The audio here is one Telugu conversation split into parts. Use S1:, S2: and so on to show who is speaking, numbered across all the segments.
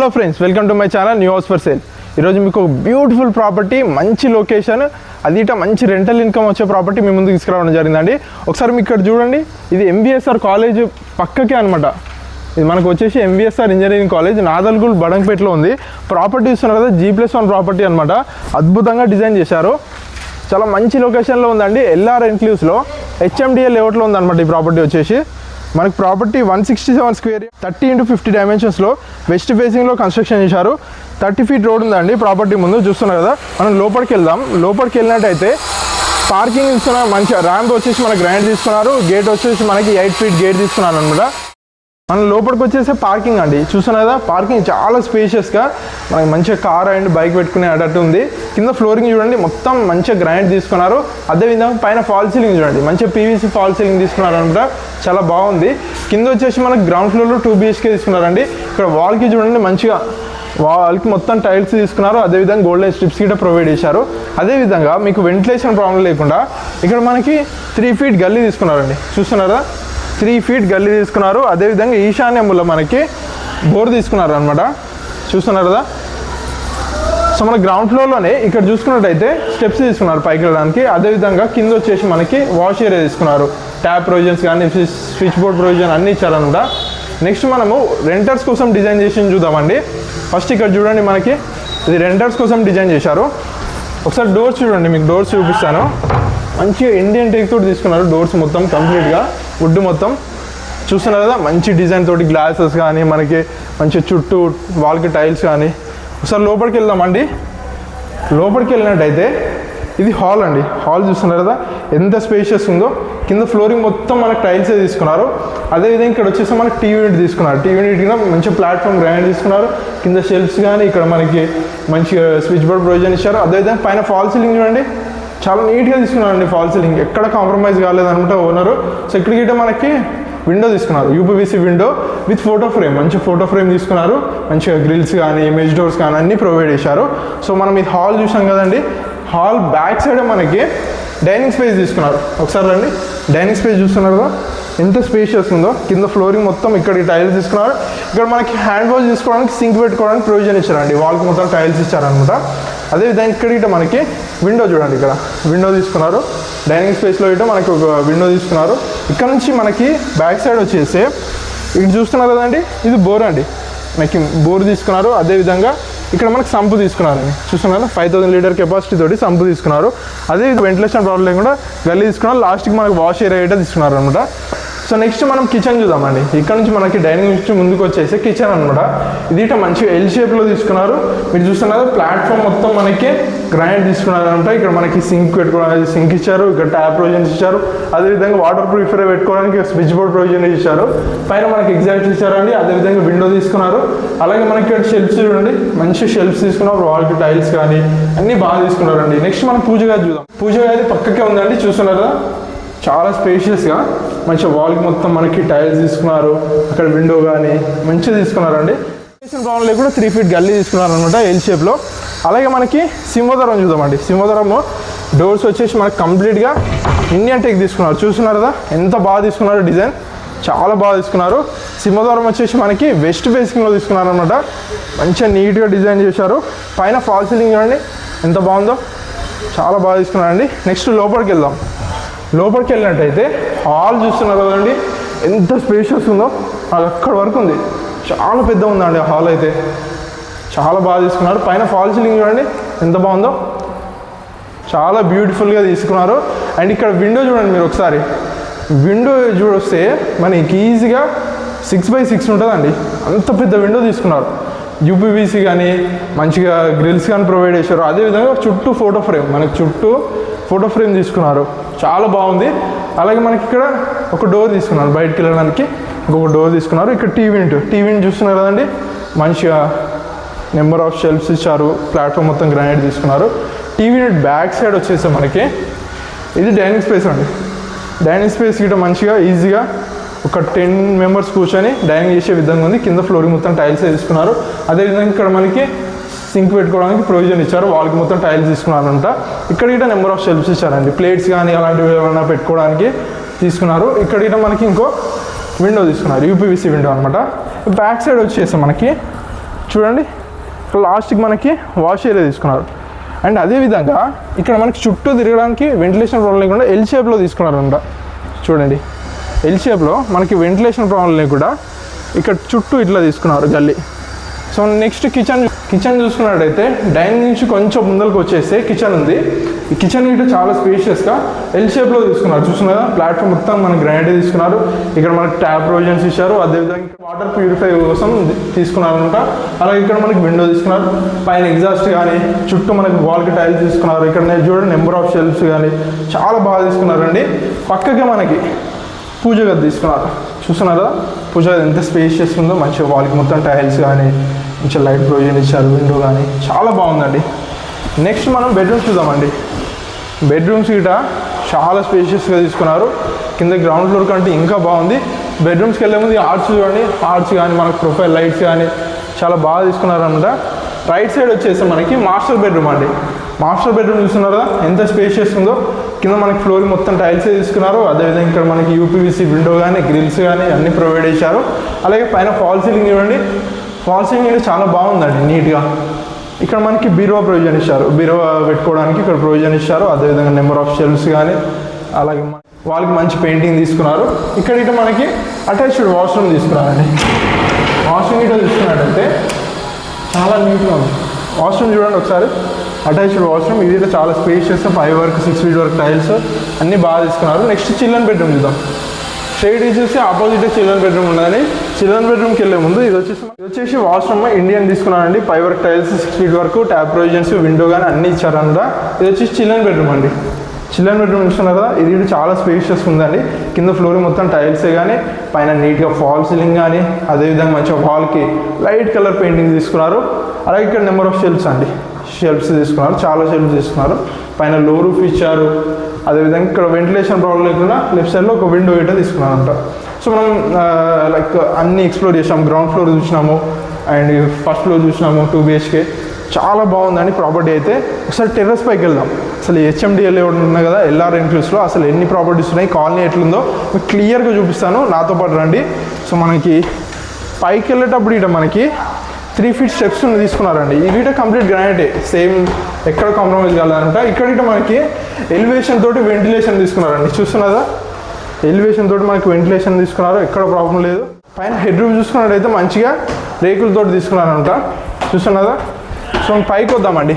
S1: Hello friends, welcome to my channel new house for sale. ఈరోజు మీకు ఒక బ్యూటిఫుల్ ప్రాపర్టీ, మంచి లొకేషన్, అదిట మంచి రెంటల్ ఇన్కమ్ వచ్చే ప్రాపర్టీ మీ ముందుకు తీసుకురావడం జరిగిందండి. ఒకసారి మీకు ఇక్కడ చూడండి, ఇది ఎంబీఎస్ఆర్ కాలేజ్ పక్కకే అనమాట. ఇది మనకు వచ్చేసి ఎంబీఎస్ఆర్ ఇంజనీరింగ్ కాలేజ్ నాదల్గూల్ బడంగపేటలో ఉంది. ప్రాపర్టీ ఇస్తున్నారు కదా, G+1 ప్రాపర్టీ అనమాట. అద్భుతంగా డిజైన్ చేశారు, చాలా మంచి లొకేషన్లో ఉందండి. ఎల్ఆర్ ఎన్క్లూవ్స్లో HMDA లేఅవుట్లో ఉందన్నమాట. ఈ ప్రాపర్టీ వచ్చేసి మనకు ప్రాపర్టీ 167 స్క్వేర్ 30x50 డైమెన్షన్స్లో వెస్ట్ ఫేసింగ్లో కన్స్ట్రక్షన్ చేశారు. 30 ఫీట్ రోడ్ ఉందండి ప్రాపర్టీ ముందు, చూస్తున్నారు కదా. మనం లోపలికి వెళ్దాం. లోపలికి వెళ్ళినట్టయితే పార్కింగ్ ఇస్తున్నారు, మంచిగా ర్యాంప్ వచ్చేసి మనకి గ్రాండ్ తీసుకున్నారు. గేట్ వచ్చేసి మనకి 8 ఫీట్ గేట్ తీసుకున్నారు అనమాట. మనం లోపలికి వచ్చేసి పార్కింగ్ అండి, చూస్తున్నారు కదా. పార్కింగ్ చాలా స్పేషియస్గా మనకి మంచిగా కార్ అండ్ బైక్ పెట్టుకునే అటట్టు ఉంది. కింద ఫ్లోరింగ్ చూడండి, మొత్తం మంచిగా గ్రాండ్ తీసుకున్నారు. అదేవిధంగా పైన ఫాల్ సీలింగ్ చూడండి, మంచిగా PVC ఫాల్ సీలింగ్ తీసుకున్నారు అనమాట. చాలా బాగుంది. కింద వచ్చేసి మనకి గ్రౌండ్ ఫ్లోర్లో 2 BHK తీసుకున్నారండి. ఇక్కడ వాల్కి చూడండి, మంచిగా వాల్కి మొత్తం టైల్స్ తీసుకున్నారు. అదేవిధంగా గోల్డెన్ స్ట్రిప్స్ కూడా ప్రొవైడ్ చేశారు. అదేవిధంగా మీకు వెంటిలేషన్ ప్రాబ్లం లేకుండా ఇక్కడ మనకి 3 ఫీట్ గల్లీ తీసుకున్నారండి, చూస్తున్నారా. 3 ఫీట్ గల్లీ తీసుకున్నారు. అదేవిధంగా ఈశాన్యంలో మనకి బోర్ తీసుకున్నారు అనమాట, చూస్తున్నారు కదా. సో మన గ్రౌండ్ ఫ్లోర్లోనే ఇక్కడ చూసుకున్నట్టయితే స్టెప్స్ తీసుకున్నారు పైకి వెళ్ళడానికి. అదేవిధంగా కింద వచ్చేసి మనకి వాష్ ఏరియా తీసుకున్నారు. ట్యాప్ ప్రొవిజన్స్ కానీ స్విచ్ బోర్డ్ ప్రొవిజన్ అన్నీ ఇచ్చారనమాట. నెక్స్ట్ మనము రెంటర్స్ కోసం డిజైన్ చేసి చూద్దామండి. ఫస్ట్ ఇక్కడ చూడండి, మనకి ఇది రెంటర్స్ కోసం డిజైన్ చేశారు. ఒకసారి డోర్స్ చూడండి, మీకు డోర్స్ చూపిస్తాను. మంచిగా ఇండియన్ టేక్ తోటి తీసుకున్నారు డోర్స్ మొత్తం కంప్లీట్గా, వుడ్ మొత్తం చూస్తున్నారు కదా. మంచి డిజైన్ తోటి గ్లాసెస్ కానీ మనకి మంచి చుట్టూ వాల్కి టైల్స్ కానీ. ఒకసారి లోపలికి వెళ్దామండి. లోపలికి వెళ్ళినట్టయితే ఇది హాల్ అండి. హాల్ చూస్తున్నారు కదా ఎంత స్పేషియస్ ఉందో. కింద ఫ్లోరింగ్ మొత్తం మనకి టైల్సే తీసుకున్నారు. అదేవిధంగా ఇక్కడ వచ్చేసి మనకి టీవీ యూనిట్ తీసుకున్నారు. టీవీ యూనిట్ కింద మంచి ప్లాట్ఫామ్ గ్రాండ్ తీసుకున్నారు. కింద షెల్ఫ్స్ కానీ ఇక్కడ మనకి మంచిగా స్విచ్ బోర్డ్ ప్రొవిజన్ ఇచ్చారు. అదేవిధంగా పైన ఫాల్ సీలింగ్ చూడండి, చాలా నీట్గా తీసుకున్నారండి. ఫాల్ సీలింగ్ ఎక్కడ కాంప్రమైజ్ కాలేదనమాట ఓనరు. సో ఇక్కడికి మనకి విండో తీసుకున్నారు, UPVC window with photo frame, మంచి ఫోటో ఫ్రేమ్ తీసుకున్నారు. మంచిగా గ్రిల్స్ కానీ ఇమేజ్ డోర్స్ కానీ అన్నీ ప్రొవైడ్ చేశారు. సో మనం ఈ హాల్ చూసాం కదండి. హాల్ బ్యాక్ సైడ్ మనకి డైనింగ్ స్పేస్ తీసుకున్నారు. ఒకసారి రండి, డైనింగ్ స్పేస్ చూస్తున్నారు కదా ఎంత స్పేషియస్ ఉందో. కింద ఫ్లోరింగ్ మొత్తం ఇక్కడ టైల్స్ తీసుకున్నారు. ఇక్కడ మనకి హ్యాండ్ వాష్ తీసుకోవడానికి సింక్ పెట్టుకోవడానికి ప్రొవిజన్ ఇచ్చారండి. వాల్కి మొత్తం టైల్స్ ఇచ్చారనమాట. అదేవిధంగా ఇక్కడ మనకి విండో చూడండి, ఇక్కడ విండో తీసుకున్నారు. డైనింగ్ స్పేస్లో ఇటు మనకి ఒక విండో తీసుకున్నారు. ఇక్కడ నుంచి మనకి బ్యాక్ సైడ్ వచ్చేసి ఇక్కడ చూస్తున్నారు కదండి, ఇది బోర్ అండి. మనకి బోర్ తీసుకున్నారు. అదేవిధంగా ఇక్కడ మనకి సంపు తీసుకున్నారండి, చూస్తున్నారు 5000 లీటర్ కెపాసిటీ తోటి సంపు తీసుకున్నారు. అదే వెంటిలేషన్ ప్రాబ్లం లేకుండా గల్లీ తీసుకున్నారు. లాస్ట్కి మనకి వాష్ ఏరియా అయితే తీసుకున్నారు అనమాట. సో నెక్స్ట్ మనం కిచెన్ చూద్దామండి. ఇక్కడ నుంచి మనకి డైనింగ్ నుంచి ముందుకు వచ్చేసి కిచెన్ అనమాట. ఇది మంచిగా L షేప్లో తీసుకున్నారు. మీరు చూస్తున్నారు ప్లాట్ఫామ్ మొత్తం మనకి గ్రాండ్ తీసుకున్నారు అనమాట. ఇక్కడ మనకి సింక్ పెట్టుకోవడానికి సింక్ ఇచ్చారు. ఇక్కడ ట్యాప్ ప్రొవిజన్స్ ఇచ్చారు. అదేవిధంగా వాటర్ ప్యూరిఫైర్ పెట్టుకోవడానికి స్విచ్ బోర్డ్ ప్రొవిజన్ ఇచ్చారు. పైన మనకి ఎగ్జాస్ట్ ఇచ్చారండి. అదేవిధంగా విండో తీసుకున్నారు. అలాగే మనకి ఇక్కడ షెల్ఫ్స్ చూడండి, మంచి షెల్ఫ్స్ తీసుకున్నారు. వాల్కి టైల్స్ కానీ అన్నీ బాగా తీసుకున్నారండి. నెక్స్ట్ మనం పూజ గది చూద్దాం. పూజ గది పక్కకే ఉందండి, చూస్తున్నారు చాలా స్పేషియస్గా. మంచిగా వాల్కి మొత్తం మనకి టైల్స్ తీసుకున్నారు. అక్కడ విండో కానీ మంచిగా తీసుకున్నారండి. ప్రాబ్లం లేకుండా 3 ఫీట్ గల్లీ తీసుకున్నారు అనమాట L షేప్లో. అలాగే మనకి సింహద్వారం చూద్దామండి. సింహద్వారము డోర్స్ వచ్చేసి మనకి కంప్లీట్గా ఇండియన్ టేక్ తీసుకున్నారు. చూస్తున్నారు కదా ఎంత బాగా తీసుకున్నారు, డిజైన్ చాలా బాగా తీసుకున్నారు. సింహద్వారం వచ్చేసి మనకి వెస్ట్ ఫేసింగ్లో తీసుకున్నారు అనమాట. మంచిగా నీట్గా డిజైన్ చేశారు. పైన ఫాల్ సీలింగ్ చూడండి ఎంత బాగుందో, చాలా బాగా తీసుకున్నారండి. నెక్స్ట్ లోపలికి వెళ్దాం. లోపలికి వెళ్ళినట్టయితే హాల్ చూస్తున్నారు కదండి ఎంత స్పేషియస్ ఉందో. అది అక్కడ వరకు ఉంది, చాలా పెద్ద ఉందండి హాల్ అయితే. చాలా బాగా తీసుకున్నారు. పైన ఫాల్ సీలింగ్ చూడండి ఎంత బాగుందో, చాలా బ్యూటిఫుల్గా తీసుకున్నారు. అండ్ ఇక్కడ విండో చూడండి మీరు ఒకసారి. విండో చూడొస్తే మనకి ఈజీగా 6x6 ఉంటుందండి, అంత పెద్ద విండో తీసుకున్నారు. UPVC కానీ మంచిగా గ్రిల్స్ కానీ ప్రొవైడ్ చేశారు. అదేవిధంగా చుట్టూ ఫోటో ఫ్రేమ్, మనకి చుట్టూ ఫోటో ఫ్రేమ్ తీసుకున్నారు, చాలా బాగుంది. అలాగే మనకి ఇక్కడ ఒక డోర్ తీసుకున్నారు, బయటకు వెళ్ళడానికి ఇంకొక డోర్ తీసుకున్నారు. ఇక్కడ టీవీ యూనిట్ చూస్తున్నారు కదండి, మంచిగా నెంబర్ ఆఫ్ షెల్ఫ్స్ ఇచ్చారు. ప్లాట్ఫామ్ మొత్తం గ్రానైట్ తీసుకున్నారు. టీవీ యూనిట్ బ్యాక్ సైడ్ వచ్చేసి మనకి ఇది డైనింగ్ స్పేస్ అండి. డైనింగ్ స్పేస్ గిట్ట మంచిగా ఈజీగా ఒక 10 మెంబర్స్ కూర్చొని డైనింగ్ చేసే విధంగా ఉంది. కింద ఫ్లోరింగ్ మొత్తం టైల్స్ తీసుకున్నారు. అదేవిధంగా ఇక్కడ మనకి సింక్ పెట్టుకోవడానికి ప్రొవిజన్ ఇచ్చారు. వాళ్ళకి మొత్తం టైల్స్ తీసుకున్నారంట. ఇక్కడ గిట్ట నెంబర్ ఆఫ్ షెల్ఫ్స్ ఇచ్చారండి, ప్లేట్స్ కానీ అలాంటివి ఏమైనా పెట్టుకోవడానికి తీసుకున్నారు. ఇక్కడ గిట్ట మనకి ఇంకో విండో తీసుకున్నారు, UPVC విండో అనమాట. బ్యాక్ సైడ్ వచ్చేసి మనకి చూడండి లాస్ట్కి మనకి వాష్ ఏరియా తీసుకున్నారు. అండ్ అదేవిధంగా ఇక్కడ మనకి చుట్టూ తిరగడానికి వెంటిలేషన్ ప్రాబ్లం లేకుండా ఎల్ షేప్లో తీసుకున్నారంట. చూడండి ఎల్ షేప్లో మనకి వెంటిలేషన్ ప్రాబ్లం లేకుండా ఇక్కడ చుట్టూ ఇట్లా తీసుకున్నారు గల్లీ. సో నెక్స్ట్ కిచెన్ చూసుకున్నట్టయితే డైనింగ్ నుంచి కొంచెం ముందరకు వచ్చేస్తే కిచెన్ ఉంది. ఈ కిచెన్ ఇటు చాలా స్పేషియస్గా ఎల్ షేప్లో తీసుకున్నారు. చూస్తున్నారు ప్లాట్ఫామ్ మొత్తం మనకి గ్రానైట్ తీసుకున్నారు. ఇక్కడ మనకి ట్యాప్ ప్రొవిజన్స్ ఇచ్చారు. అదేవిధంగా వాటర్ ప్యూరిఫై కోసం తీసుకున్నారు అనమాట. అలాగే ఇక్కడ మనకి విండో తీసుకున్నారు. పైన ఎగ్జాస్ట్ కానీ చుట్టూ మనకి వాల్కి టైల్స్ తీసుకున్నారు. ఇక్కడ చూడండి నెంబర్ ఆఫ్ షెల్ఫ్స్ కానీ చాలా బాగా తీసుకున్నారండి. పక్కగా మనకి పూజ గది తీసుకున్నారు. చూస్తున్నారా పూజ గది ఎంత స్పేషియస్ ఉందో, మంచిగా వాల్కి మొత్తం టైల్స్ కానీ మంచిగా లైట్ ప్రొవిజన్ ఇచ్చారు. విండో కానీ చాలా బాగుందండి. నెక్స్ట్ మనం బెడ్రూమ్స్ చూద్దామండి. బెడ్రూమ్స్ గిట చాలా స్పేషియస్గా తీసుకున్నారు. కింద గ్రౌండ్ ఫ్లోర్ కంటే ఇంకా బాగుంది. బెడ్రూమ్స్కి వెళ్ళే ముందు ఆర్చ్ చూడండి, ఆర్చ్ కానీ మనకు ప్రొఫైల్ లైట్స్ కానీ చాలా బాగా తీసుకున్నారు అనమాట. రైట్ సైడ్ వచ్చేసి మనకి మాస్టర్ బెడ్రూమ్ అండి. మాస్టర్ బెడ్రూమ్ చూస్తున్నారు కదా ఎంత స్పేషియస్ ఉందో. కింద మనకి ఫ్లోర్ మొత్తం టైల్సే తీసుకున్నారు. అదేవిధంగా ఇక్కడ మనకి యూపీవీసీ విండో కానీ గ్రిల్స్ కానీ అన్నీ ప్రొవైడ్ చేశారు. అలాగే పైన ఫాల్ సీలింగ్ చూడండి, ఫాల్ సీలింగ్ చాలా బాగుందండి నీట్గా. ఇక్కడ మనకి బీరువా ప్రొవిజన్ ఇచ్చారు. బీరువా పెట్టుకోవడానికి ఇక్కడ ప్రొవిజన్ ఇచ్చారు. అదేవిధంగా నెంబర్ ఆఫ్ షెల్ఫ్స్ కానీ అలాగే వాళ్ళకి మంచి పెయింటింగ్ తీసుకున్నారు. ఇక్కడ ఇటు మనకి అటాచ్డ్ వాష్రూమ్ తీసుకున్నారండి. వాష్రూమ్ ఇటు తీసుకున్నట్టయితే చాలా నీట్గా ఉంది. వాష్రూమ్ చూడండి ఒకసారి, అటాచ్డ్ వాష్రూమ్. ఇది చాలా స్పేషియస్ 5 వరకు 6 ఫీట్ వరకు టైల్స్ అన్నీ బాగా తీసుకున్నారు. నెక్స్ట్ చిల్డ్రన్ బెడ్రూమ్ చూద్దాం. స్ట్రైట్ చూసి ఆపోజిట్ చిల్డ్రన్ బెడ్రూమ్ ఉన్నదని. చిల్డ్రన్ బెడ్రూమ్కి వెళ్ళే ముందు ఇది వచ్చేసి వాష్రూమ్ ఇండియన్ తీసుకున్నానండి. 5 వరకు టైల్స్ 6 ఫీట్ వరకు ట్యాప్ ప్రొవిజన్స్ విండో కానీ అన్నీ ఇచ్చారన్నమాట. ఇది వచ్చేసి చిల్డ్రన్ బెడ్రూమ్ అండి. చిల్డ్రన్ బెడ్రూమ్ చూస్తున్నారు కదా, ఇది చాలా స్పేషియస్ ఉందండి. కింద ఫ్లోర్ మొత్తం టైల్సే కానీ పైన నీట్గా ఫాల్ సీలింగ్ కానీ అదేవిధంగా మంచిగా వాల్కి లైట్ కలర్ పెయింటింగ్ తీసుకున్నారు. అలాగే ఇక్కడ నెంబర్ ఆఫ్ షెల్ఫ్స్ అండి, షెల్ఫ్స్ తీసుకున్నారు. చాలా షెల్ఫ్స్ తీసుకున్నారు. పైన లో రూఫ్ ఇచ్చారు. అదేవిధంగా ఇక్కడ వెంటిలేషన్ ప్రాబ్లం లేకుండా లెఫ్ట్ సైడ్లో ఒక విండో గిట్ట తీసుకున్నారంట. సో మనం లైక్ అన్నీ ఎక్స్ప్లోర్ చేసాము. గ్రౌండ్ ఫ్లోర్ చూసినాము అండ్ ఫస్ట్ ఫ్లోర్ చూసినాము. 2 BHK చాలా బాగుందండి ప్రాపర్టీ అయితే. ఒకసారి టెర్రస్ పైకి వెళ్దాం. అసలు హెచ్ఎండిఎల్ ఉన్నాయి కదా ఎల్ఆర్ ఎన్క్లూస్లో అసలు ఎన్ని ప్రాపర్టీస్ ఉన్నాయి, కాలనీ ఎట్లుందో మీకు క్లియర్గా చూపిస్తాను. నాతో పాటు రండి. సో మనకి పైకి వెళ్ళేటప్పుడు ఇట మనకి 3 ఫీట్ స్టెప్స్ తీసుకున్నారండి. ఇవి కంప్లీట్ గ్రానైటే, సేమ్ ఎక్కడ కాంప్రమైజ్ కాలేదంట. ఇక్కడ మనకి ఎలివేషన్ తోటి వెంటిలేషన్ తీసుకున్నారండి. చూస్తున్నారా ఎలివేషన్ తోటి మనకి వెంటిలేషన్ తీసుకున్నారు. ఎక్కడ ప్రాబ్లం లేదు. పైన హెడ్ రూమ్ చూసుకున్నట్టయితే మంచిగా రేకులతోటి తీసుకున్నారంట. చూస్తున్నారా. సో పైకి వద్దామండి.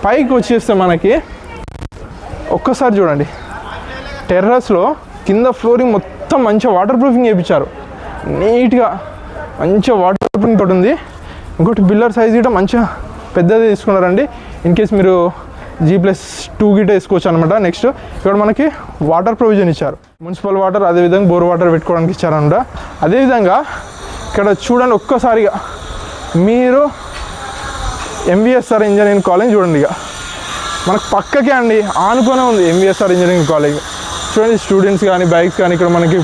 S1: పైకి వచ్చేస్తే మనకి ఒక్కసారి చూడండి టెర్రస్లో కింద ఫ్లోరింగ్ మొత్తం మంచిగా వాటర్ ప్రూఫింగ్ చేయించారు. నీట్గా మంచిగా వాటర్ ప్రూఫింగ్ తోటి ఉంది. ఇంకోటి బిల్లర్ సైజ్ గిట్ట మంచిగా పెద్దది తీసుకున్నారండి. ఇన్ కేస్ మీరు G+2 గిట్ట వేసుకోవచ్చు అనమాట. నెక్స్ట్ ఇక్కడ మనకి వాటర్ ప్రొవిజన్ ఇచ్చారు. మున్సిపల్ వాటర్ అదేవిధంగా బోర్ వాటర్ పెట్టుకోవడానికి ఇచ్చారనమాట. అదేవిధంగా ఇక్కడ చూడండి ఒక్కసారిగా మీరు MVSR ఇంజనీరింగ్ కాలేజ్ చూడండి. ఇక మనకు పక్కకే అండి ఆనుకొనే ఉంది MVSR ఇంజనీరింగ్ కాలేజ్. చూడండి స్టూడెంట్స్ కానీ బైక్స్ కానీ ఇక్కడ మనకి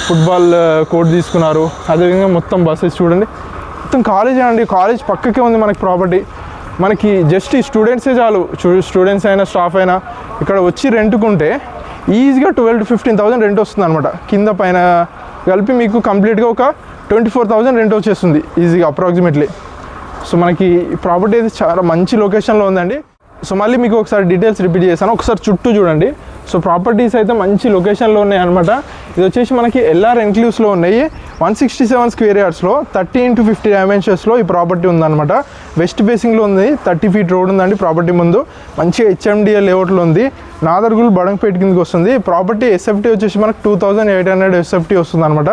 S1: ఫుట్బాల్ కోర్ట్ తీసుకున్నారు. అదేవిధంగా మొత్తం బస్సెస్ చూడండి మొత్తం కాలేజే అండి. కాలేజ్ పక్కకే ఉంది మనకి ప్రాపర్టీ. మనకి జస్ట్ ఈ స్టూడెంట్సే చాలు, స్టూడెంట్స్ అయినా స్టాఫ్ అయినా ఇక్కడ వచ్చి రెంట్కుంటే ఈజీగా 12,000 to 15,000 రెంట్ వస్తుంది అనమాట. కింద పైన కలిపి మీకు కంప్లీట్గా ఒక 24,000 రెంట్ వచ్చేస్తుంది ఈజీగా అప్రాక్సిమేట్లీ. సో మనకి ప్రాపర్టీ అయితే చాలా మంచి లొకేషన్లో ఉందండి. సో మళ్ళీ మీకు ఒకసారి డీటెయిల్స్ రిపీట్ చేస్తాను. ఒకసారి చుట్టూ చూడండి. సో ప్రాపర్టీస్ అయితే మంచి లొకేషన్లో ఉన్నాయి అనమాట. ఇది వచ్చేసి మనకి ఎల్ఆర్ ఎన్క్లూస్లో ఉన్నాయి. 167 స్క్వేర్ యార్డ్స్లో 30 into 50 డైమెన్షన్స్లో ఈ ప్రాపర్టీ ఉందన్నమాట. వెస్ట్ ఫేసింగ్లో ఉంది. 30 ఫీట్ రోడ్ ఉందండి ప్రాపర్టీ ముందు. మంచిగా HMDA లేఅవుట్లో ఉంది. నాదర్గుల్ బడంగపేట కిందకి వస్తుంది. ప్రాపర్టీ SFT వచ్చేసి మనకు 2,800 SFT వస్తుంది అనమాట.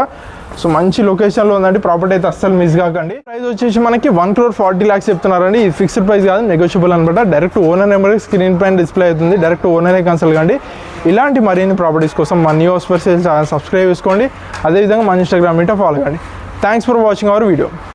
S1: సో మంచి లొకేషన్లో ఉందండి. ప్రాపర్టీ అయితే అస్సలు మిస్ కాకండి. ప్రైస్ వచ్చేసి మనకి 1,40 lakhs చెప్తున్నారండి. ఇది ఫిక్స్డ్ ప్రైస్ కాదు, నెగోషియబుల్ అనమాట. డైరెక్ట్ ఓనర్ నెంబర్ స్క్రీన్ పైన డిస్ప్లే అవుతుంది. డైరెక్ట్ ఓనరే కన్సల్ట్ కండి. ఇలాంటి మరిన్ని ప్రాపర్టీస్ కోసం మన new house for sale channel subscribe చేసుకోండి. అదేవిధంగా మన ఇన్స్టాగ్రామ్ మీట ఫాలో కండి. Thanks for watching our video.